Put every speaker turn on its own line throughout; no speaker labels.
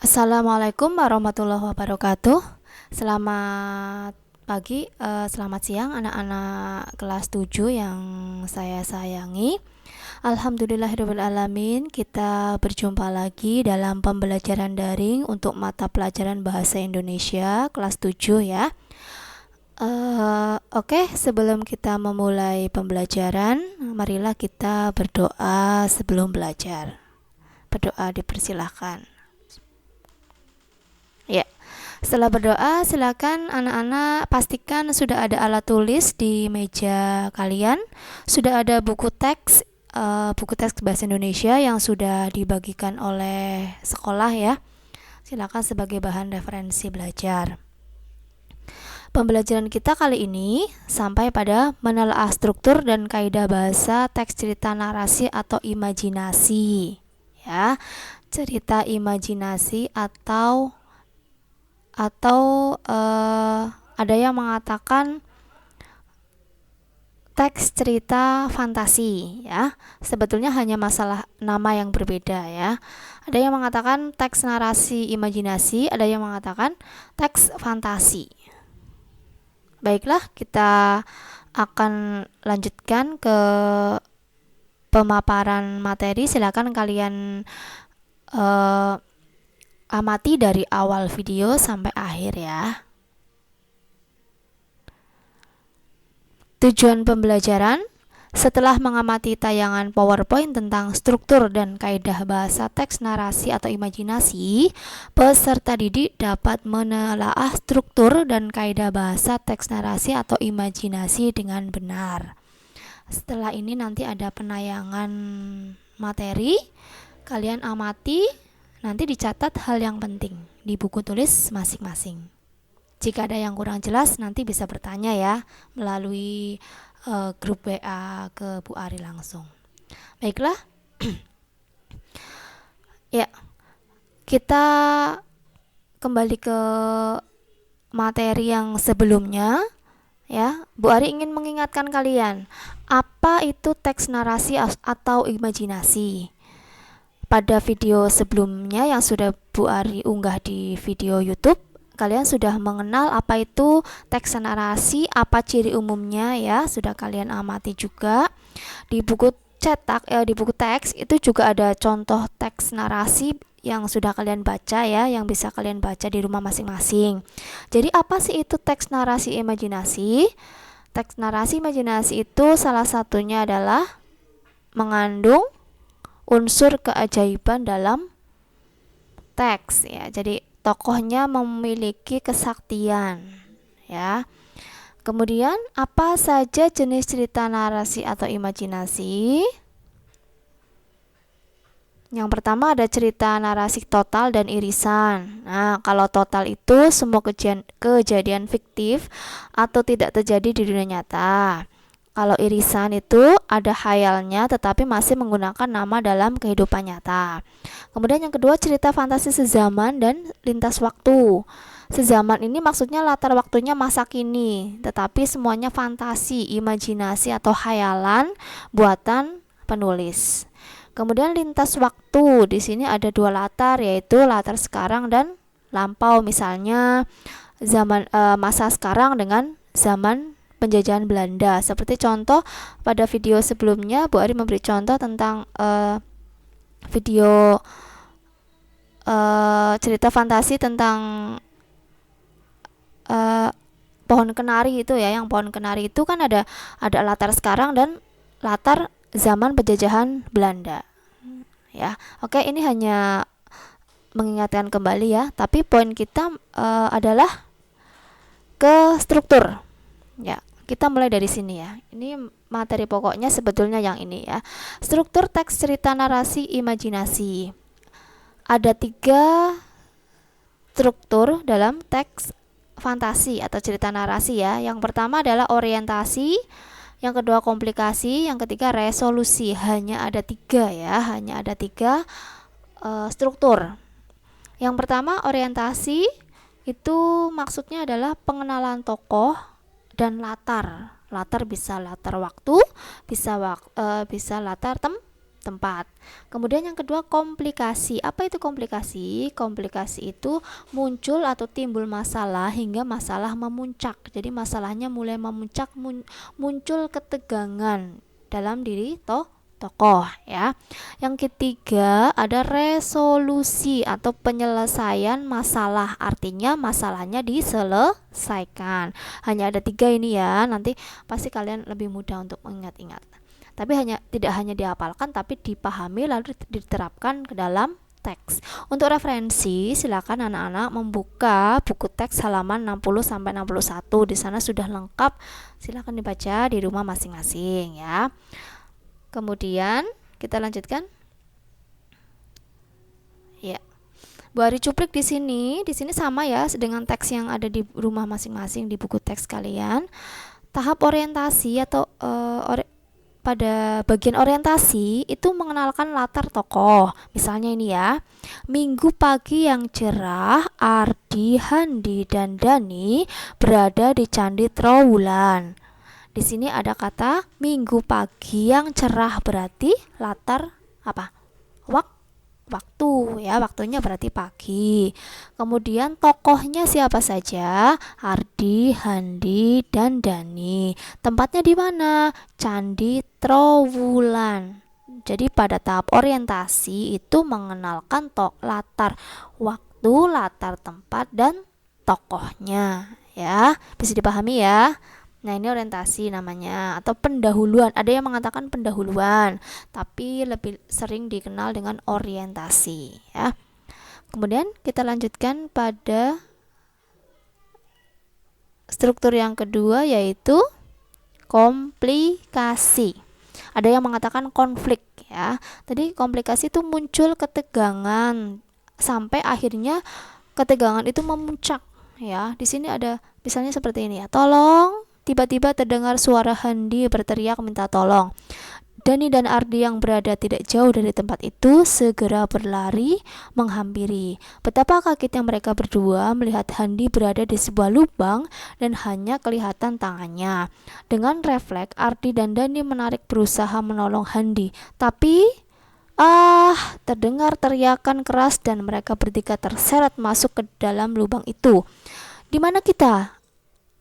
Assalamualaikum warahmatullahi wabarakatuh. Selamat pagi, selamat siang anak-anak kelas 7 yang saya sayangi. Alhamdulillahirrahmanirrahim, kita berjumpa lagi dalam pembelajaran daring untuk mata pelajaran Bahasa Indonesia kelas 7 ya. Oke, sebelum kita memulai pembelajaran, marilah kita berdoa sebelum belajar. Berdoa dipersilahkan. Ya, setelah berdoa, silakan anak-anak pastikan sudah ada alat tulis di meja kalian, sudah ada buku teks bahasa Indonesia yang sudah dibagikan oleh sekolah ya. Silakan sebagai bahan referensi belajar. Pembelajaran kita kali ini sampai pada menelaah struktur dan kaidah bahasa teks cerita narasi atau imajinasi. Ya, cerita imajinasi atau ada yang mengatakan teks cerita fantasi ya. Sebetulnya hanya masalah nama yang berbeda ya. Ada yang mengatakan teks narasi imajinasi, ada yang mengatakan teks fantasi. Baiklah, kita akan lanjutkan ke pemaparan materi. Silakan kalian amati dari awal video sampai akhir ya. Tujuan pembelajaran: setelah mengamati tayangan PowerPoint tentang struktur dan kaidah bahasa teks narasi atau imajinasi, peserta didik dapat menelaah struktur dan kaidah bahasa teks narasi atau imajinasi dengan benar. Setelah ini nanti ada penayangan materi, kalian amati. Nanti dicatat hal yang penting di buku tulis masing-masing. Jika ada yang kurang jelas, nanti bisa bertanya ya melalui grup WA ke Bu Ari langsung. Baiklah, ya, kita kembali ke materi yang sebelumnya. Ya, Bu Ari ingin mengingatkan kalian, apa itu teks narasi atau imajinasi? Pada video sebelumnya yang sudah Bu Ari unggah di video YouTube, kalian sudah mengenal apa itu teks narasi, apa ciri umumnya ya, sudah kalian amati juga. Di buku cetak di buku teks itu juga ada contoh teks narasi yang sudah kalian baca ya, yang bisa kalian baca di rumah masing-masing. Jadi apa sih itu teks narasi imajinasi? Teks narasi imajinasi itu salah satunya adalah mengandung unsur keajaiban dalam teks ya. Jadi tokohnya memiliki kesaktian ya. Kemudian apa saja jenis cerita narasi atau imajinasi? Yang pertama ada cerita narasi total dan irisan. Nah, kalau total itu semua kejadian fiktif atau tidak terjadi di dunia nyata. Kalau irisan itu ada khayalnya tetapi masih menggunakan nama dalam kehidupan nyata. Kemudian yang kedua cerita fantasi sezaman dan lintas waktu. Sezaman ini maksudnya latar waktunya masa kini, tetapi semuanya fantasi, imajinasi atau khayalan buatan penulis. Kemudian lintas waktu, di sini ada dua latar, yaitu latar sekarang dan lampau. Misalnya zaman masa sekarang dengan zaman penjajahan Belanda. Seperti contoh pada video sebelumnya, Bu Ari memberi contoh tentang video cerita fantasi tentang pohon kenari itu ya. Yang pohon kenari itu kan ada latar sekarang dan latar zaman penjajahan Belanda. Ya, oke, ini hanya mengingatkan kembali ya. Tapi poin kita adalah ke struktur. Ya, kita mulai dari sini ya. Ini materi pokoknya sebetulnya yang ini ya. Struktur teks cerita narasi imajinasi. Ada 3 struktur dalam teks fantasi atau cerita narasi ya. Yang pertama adalah orientasi, yang kedua komplikasi, yang ketiga resolusi. Hanya ada 3 ya, hanya ada 3 struktur. Yang pertama orientasi, itu maksudnya adalah pengenalan tokoh dan latar. Latar bisa latar waktu, bisa latar tempat. Kemudian yang kedua, komplikasi. Apa itu komplikasi? Komplikasi itu muncul atau timbul masalah hingga masalah memuncak. Jadi masalahnya mulai memuncak, muncul ketegangan dalam diri tokoh ya. Yang ketiga ada resolusi atau penyelesaian masalah, artinya masalahnya diselesaikan. Hanya ada 3 ini ya, nanti pasti kalian lebih mudah untuk mengingat-ingat. Tapi tidak hanya dihafalkan, tapi dipahami lalu diterapkan ke dalam teks. Untuk referensi, silakan anak-anak membuka buku teks halaman 60 sampai 61. Di sana sudah lengkap. Silakan dibaca di rumah masing-masing ya. Kemudian kita lanjutkan. Ya. Bu Ari cuplik di sini sama ya dengan teks yang ada di rumah masing-masing di buku teks kalian. Tahap orientasi atau pada bagian orientasi itu mengenalkan latar tokoh. Misalnya ini ya. Minggu pagi yang cerah, Ardi, Handi, dan Dani berada di Candi Trowulan. Di sini ada kata minggu pagi yang cerah, berarti latar apa? Waktu ya, waktunya berarti pagi. Kemudian tokohnya siapa saja? Ardi, Handi, dan Dani. Tempatnya di mana? Candi Trowulan. Jadi pada tahap orientasi itu mengenalkan latar waktu, latar tempat, dan tokohnya ya. Bisa dipahami ya. Nah, ini orientasi namanya atau pendahuluan. Ada yang mengatakan pendahuluan, tapi lebih sering dikenal dengan orientasi ya. Kemudian kita lanjutkan pada struktur yang kedua, yaitu komplikasi. Ada yang mengatakan konflik ya. Tadi komplikasi itu muncul ketegangan sampai akhirnya ketegangan itu memuncak ya. Di sini ada misalnya seperti ini ya. Tolong, tiba-tiba terdengar suara Handi berteriak minta tolong. Dani dan Ardi yang berada tidak jauh dari tempat itu segera berlari menghampiri. Betapa kagetnya mereka berdua melihat Handi berada di sebuah lubang dan hanya kelihatan tangannya. Dengan refleks, Ardi dan Dani menarik berusaha menolong Handi. Tapi terdengar teriakan keras dan mereka bertiga terseret masuk ke dalam lubang itu. Di mana kita?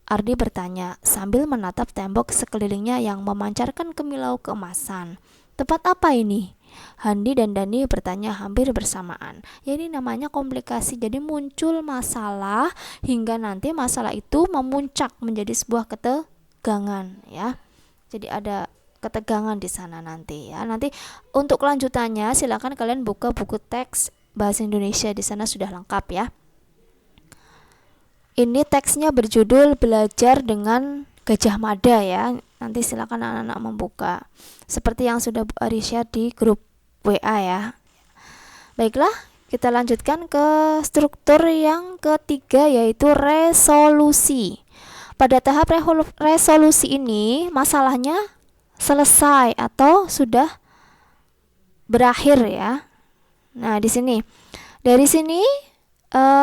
Ardi bertanya sambil menatap tembok sekelilingnya yang memancarkan kemilau keemasan. Tempat apa ini? Handi dan Dani bertanya hampir bersamaan. Ya, ini namanya komplikasi. Jadi muncul masalah hingga nanti masalah itu memuncak menjadi sebuah ketegangan ya. Jadi ada ketegangan di sana nanti ya. Nanti untuk kelanjutannya silakan kalian buka buku teks bahasa Indonesia, di sana sudah lengkap ya. Ini teksnya berjudul Belajar dengan Gajah Mada ya. Nanti silakan anak-anak membuka. Seperti yang sudah Bu Ari share di grup WA ya. Baiklah, kita lanjutkan ke struktur yang ketiga, yaitu resolusi. Pada tahap resolusi ini masalahnya selesai atau sudah berakhir ya. Nah, di sini. Dari sini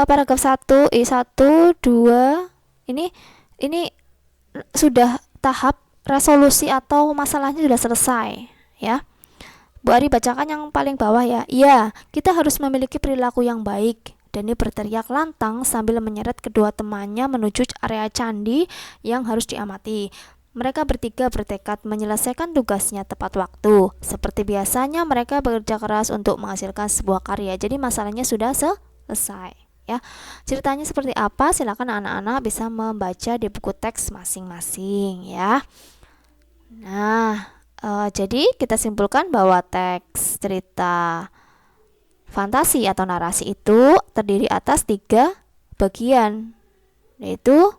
paragraf 1, 1, 2 ini sudah tahap resolusi atau masalahnya sudah selesai ya. Bu Ari bacakan yang paling bawah ya. Iya, kita harus memiliki perilaku yang baik. Dani berteriak lantang sambil menyeret kedua temannya menuju area candi yang harus diamati. Mereka bertiga bertekad menyelesaikan tugasnya tepat waktu. Seperti biasanya mereka bekerja keras untuk menghasilkan sebuah karya. Jadi masalahnya sudah selesai ya. Ceritanya seperti apa? Silakan anak-anak bisa membaca di buku teks masing-masing ya. Nah, jadi kita simpulkan bahwa teks cerita fantasi atau narasi itu terdiri atas 3 bagian, yaitu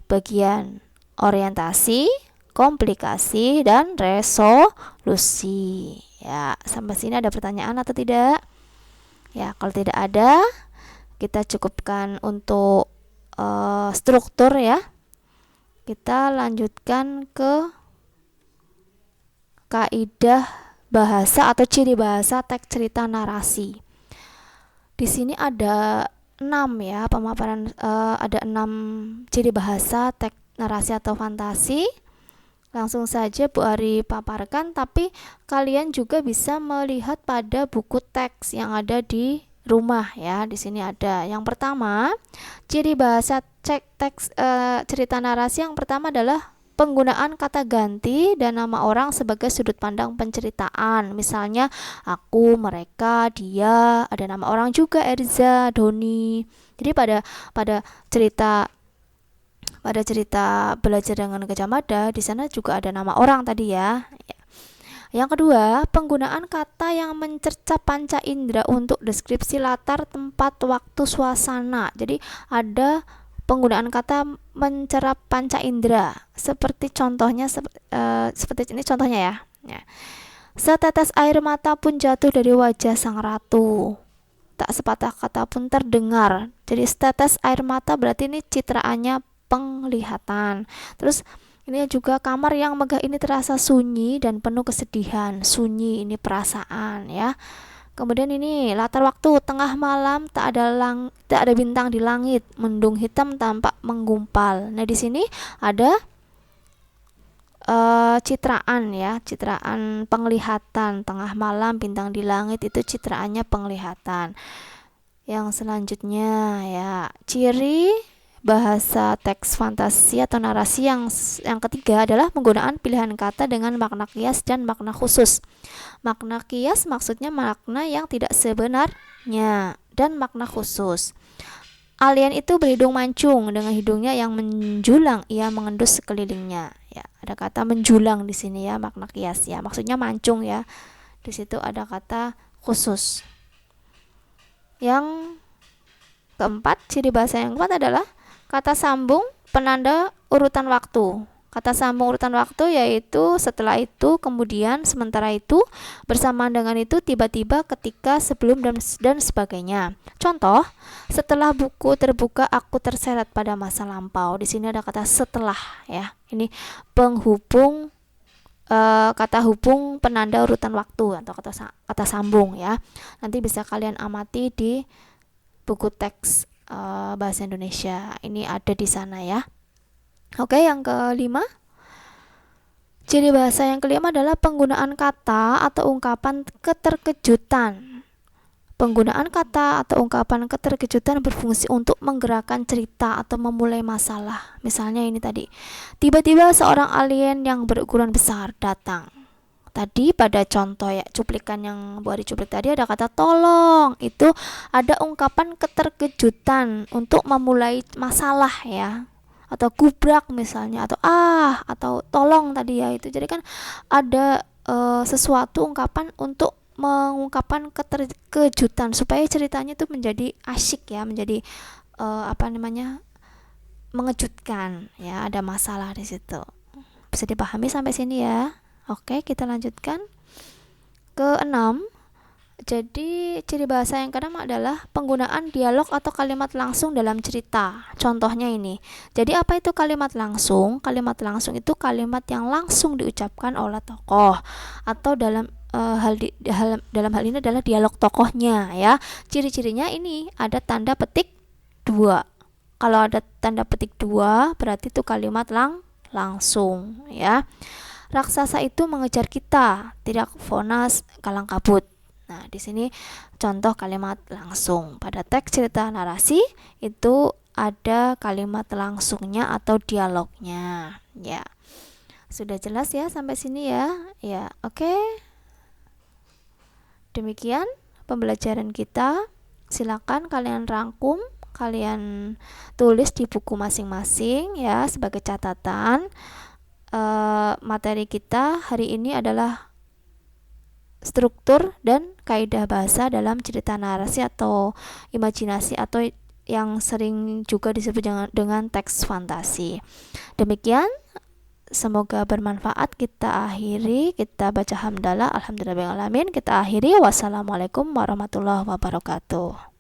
bagian orientasi, komplikasi, dan resolusi ya. Sampai sini ada pertanyaan atau tidak? Ya, kalau tidak ada, kita cukupkan untuk struktur ya. Kita lanjutkan ke kaidah bahasa atau ciri bahasa teks cerita narasi. Di sini ada 6 ya pemaparan, ada 6 ciri bahasa teks narasi atau fantasi. langsung saja Bu Ari paparkan, tapi kalian juga bisa melihat pada buku teks yang ada di rumah ya. Di sini ada. Yang pertama, ciri bahasa teks cerita narasi yang pertama adalah penggunaan kata ganti dan nama orang sebagai sudut pandang penceritaan. Misalnya aku, mereka, dia, ada nama orang juga, Erza, Doni. Jadi pada cerita belajar dengan Gajah Mada di sana juga ada nama orang tadi ya. Yang kedua, penggunaan kata yang mencerca panca indera untuk deskripsi latar, tempat, waktu, suasana. Jadi ada penggunaan kata mencerap panca indera. Seperti contohnya seperti ini contohnya ya. Setetes air mata pun jatuh dari wajah sang ratu. Tak sepatah kata pun terdengar. Jadi setetes air mata berarti ini citraannya penglihatan. Terus ini juga kamar yang megah ini terasa sunyi dan penuh kesedihan. Sunyi ini perasaan ya. Kemudian ini latar waktu tengah malam, tak ada bintang di langit, mendung hitam tampak menggumpal. Nah di sini ada citraan ya, citraan penglihatan. Tengah malam bintang di langit itu citraannya penglihatan. Yang selanjutnya ya, ciri bahasa teks fantasi atau narasi yang ketiga adalah penggunaan pilihan kata dengan makna kias dan makna khusus. Makna kias maksudnya makna yang tidak sebenarnya, dan makna khusus. Alien itu berhidung mancung, dengan hidungnya yang menjulang ia mengendus sekelilingnya. Ya, ada kata menjulang di sini ya, makna kias ya. Maksudnya mancung ya. Di situ ada kata khusus. Yang keempat, ciri bahasa yang keempat adalah kata sambung penanda urutan waktu. Kata sambung urutan waktu yaitu setelah itu, kemudian, sementara itu, bersamaan dengan itu, tiba-tiba, ketika, sebelum, dan sebagainya. Contoh, setelah buku terbuka aku terseret pada masa lampau. Di sini ada kata setelah ya. Ini penghubung kata hubung penanda urutan waktu atau kata sambung ya. Nanti bisa kalian amati di buku teks bahasa Indonesia. Ini ada di sana ya. Oke, yang kelima, ciri bahasa yang kelima adalah penggunaan kata atau ungkapan keterkejutan. Penggunaan kata atau ungkapan keterkejutan berfungsi untuk menggerakkan cerita atau memulai masalah. Misalnya ini tadi, tiba-tiba seorang alien yang berukuran besar datang. Tadi pada contoh ya, cuplikan yang Bu Ari cuplik tadi ada kata tolong. Itu ada ungkapan keterkejutan untuk memulai masalah ya. Atau gubrak misalnya, atau tolong tadi ya. Itu jadi kan ada sesuatu ungkapan untuk mengungkapkan keterkejutan supaya ceritanya itu menjadi asyik ya, menjadi mengejutkan ya, ada masalah di situ. Bisa dipahami sampai sini ya. Oke, kita lanjutkan. Keenam, jadi ciri bahasa yang keenam adalah penggunaan dialog atau kalimat langsung dalam cerita. Contohnya ini. Jadi apa itu kalimat langsung? Kalimat langsung itu kalimat yang langsung diucapkan oleh tokoh, atau dalam hal ini adalah dialog tokohnya ya. Ciri-cirinya ini ada tanda petik 2. Kalau ada tanda petik 2 berarti itu kalimat langsung ya. Raksasa itu mengejar kita, tidak Vonas kalang kabut. Nah, di sini contoh kalimat langsung. Pada teks cerita narasi itu ada kalimat langsungnya atau dialognya. Ya. Sudah jelas ya sampai sini ya? Ya, oke. Demikian pembelajaran kita. Silakan kalian rangkum, kalian tulis di buku masing-masing ya sebagai catatan. Materi kita hari ini adalah struktur dan kaidah bahasa dalam cerita narasi atau imajinasi, atau yang sering juga disebut dengan teks fantasi. Demikian, semoga bermanfaat. Kita akhiri, kita baca hamdalah, alhamdulillahirabbil alamin. Kita akhiri, wassalamualaikum warahmatullahi wabarakatuh.